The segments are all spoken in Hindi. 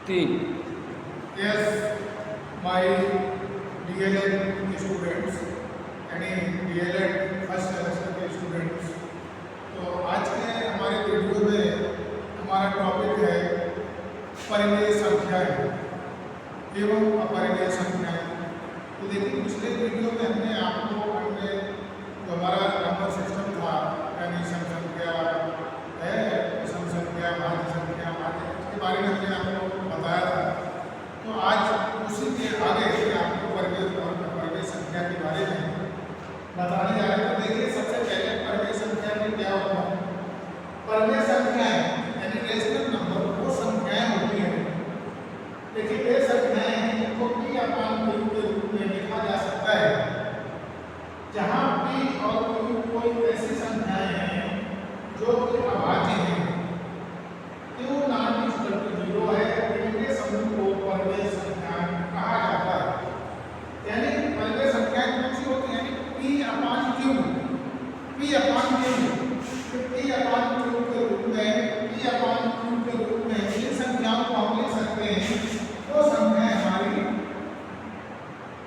3. Yes, my DLED students यानी DLED फर्स्ट सेमेस्टर के स्टूडेंट्स, तो आज के हमारे वीडियो में हमारा टॉपिक है परिमेय संख्याएं एवं अपरिमेय संख्याएं। तो देखिए, पिछले वीडियो में हमने जो हमारा नंबर सिस्टम था, यानी सम संख्या है, विषम संख्या, भाज्य संख्या, इसके बारे में हमने आपको बताया था। तो आज उसी के आगे आपको परिमेय और अपरिमेय संख्या के बारे में बताने जा रहे हैं। तो देखिए, सबसे पहले परिमेय संख्या में क्या होता है। परिमेय संख्याएं यानी रेशनल नंबर वो संख्याएं होती हैं। देखिए, ये संख्याएं हैं जिनको p अपान q के रूप में लिखा जा सकता है, जहां p और q कोई ऐसी संख्याएं हैं जो कि अभाज्य हैं। q नॉट इक्वल टू 0 है, इनके समूह को परिमेय संख्याएं कहा जाता है। यानी परिमेय संख्याएं कौन सी होती हैं? p अपान q, p अपान q, p अपान q के रूप में, p अपान q के रूप में इन संख्याओं को हम लिख सकते हैं। वो संख्याएं हमारी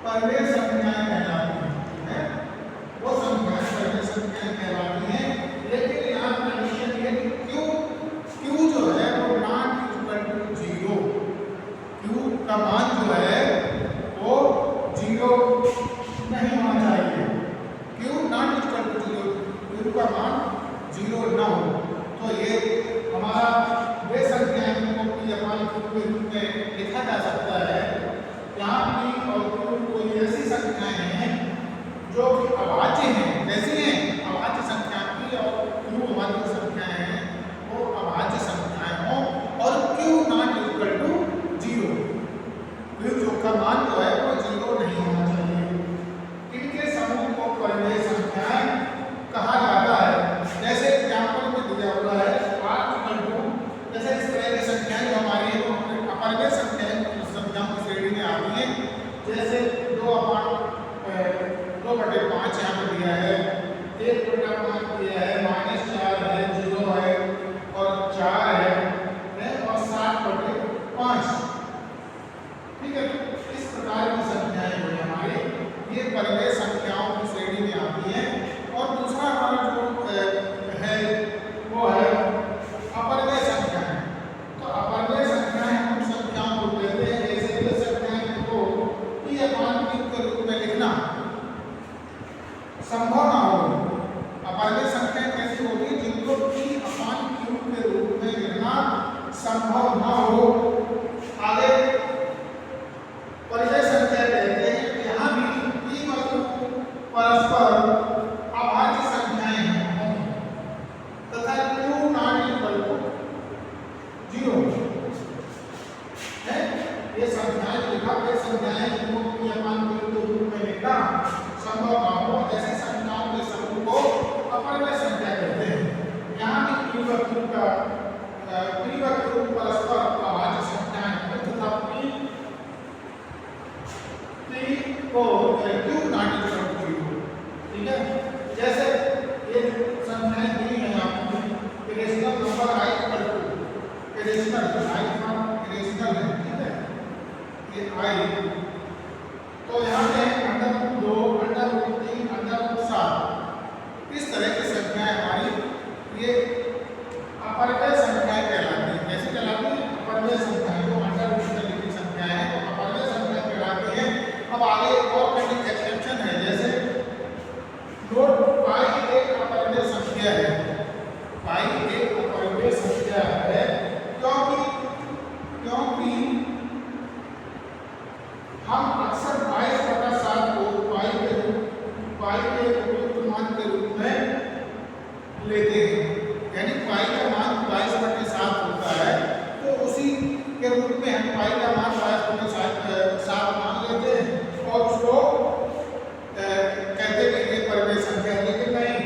परिमेय संख्याएं कहलाती हैं। वो संख्याएं परिमेय संख्याएं कहलाती हैं। लेकिन यहाँ कंडीशन ये कि q जो है वो नॉट इक्वल टू 0, q का मान जो है वो 0 नहीं होना चाहिए। q not equal to 0, q का मान 0 ना हो, तो ये हमारा वे संख्याएं को p अपान q के रूप में लिखा जा सकता है। यहाँ p और q कोई ऐसी संख्याएं हैं जो कि अभाज्य हैं। कैसी हैं? अभाज्य संख्या। p और q हमारी संख्याएं हैं वो अभाज्य संख्याएं हों और q not equal to 0, q जो का मान जो है वो 0 नहीं होना चाहिए। इनके समूह को परिमेय संख्याएं कहा जाता है। जैसे एग्जाम्पल में दिया हुआ है जैसे इस तरह की संख्याएं जो हमारी है वो अपरिमेय संख्याओं की श्रेणी में आती है। जैसे 2/5 यहाँ पर दिया है, 1/5 दिया है, -4 है, 0 है और 4 है और 7/5। ठीक है, इस प्रकार की संख्याएं जो है हमारी ये परिमेय संख्याओं की श्रेणी में आती है। और दूसरा हमारा जो है वो है अपरिमेय संख्याएं। तो अपरिमेय संख्याएं हम संख्याओं को कहते हैं। जैसे ये संख्याएं को p अपान q के रूप में लिखना संभव ना हो। अपरिमेय संख्याएं कैसी होती है? जिनको p अपान q के रूप में लिखना संभव ना हो। आगे परिमेय संख्या कहते हैं यहाँ भी p और q परस्पर अभाज्य संख्याएं हैं तथा q नॉट इक्वल टू 0 है। ये संख्याएं लिखा गई संख्याएं जिनको p अपान q के रूप में लिखना संभव ना हो, ऐसी संख्याओं के समूह को अपरिमेय संख्या कहते हैं। यहाँ भी p और q परस्पर अभाज्य संख्याएं हैं तथा p को q नॉट इक्वल टू 0। ठीक है, जैसे ये संख्याएं दी हैं आपको, irrational number i equal to irrational है। ठीक है, ये i, तो यहाँ पे √2, √3, √7 इस तरह की संख्याएं हमारी ये अपरिमेय संख्याएं कहलाती हैं। कैसे कहलाती हैं? अपरिमेय संख्याएं। जो √2 लिखी संख्याएं हैं तो अपरिमेय संख्या कहलाती हैं। अब आगे एक और कंडीशन एक्सेप्शन है। जैसे नोट पाई एक अपरिमेय संख्या है। पाई एक अपरिमेय संख्या है क्योंकि हम अक्सर 22/7 को पाई के उपयुक्त मान के रूप में लेते हैं। यानी पाई का मान 22/7 होता है, तो उसी के रूप में हम पाई का मान 22/7 मान लेते हैं और उसको कहते हैं कि ये परिमेय संख्या है। लेकिन नहीं,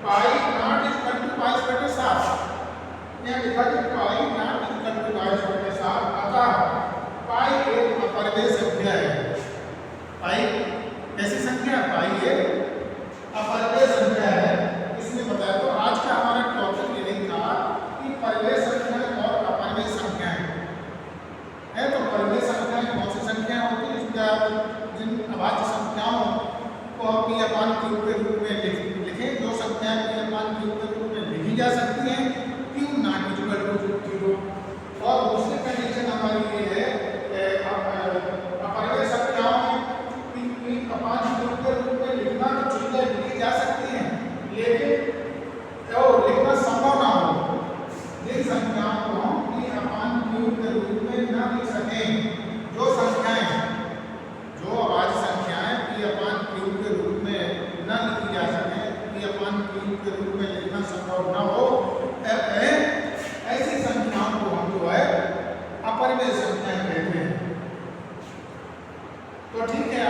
पाई नॉट इक्वल टू 22/7 यहाँ लिखा है पाई नॉट इक्वल टू 22/7। अतः पाई एक अपरिमेय संख्या है। जिन अभाज्य संख्याओं को हम पी अपान क्यू के रूप में लिखें, जो संख्याएं पी अपान क्यू के रूप में लिखी जा सकती हैं, क्यू नॉट इक्वल टू 0। और दूसरी कंडीशन हमारी ये है अपरिमेय संख्याओं में पी अपान क्यू के रूप में लिखना तो चीजें लिखी जा सकती हैं, लेकिन लिखना संभव ना हो। जिन संख्याओं को हम पी अपान क्यू के रूप में न लिख सकें, जो संख्याएं, जो अभाज्य संख्याएं पी अपान क्यू के रूप में न लिखी जा सकें, पी अपान क्यू के रूप में लिखना संभव न हो, ऐसी संख्याओं को हम जो है अपरिमेय संख्याएं कहते हैं। तो ठीक है,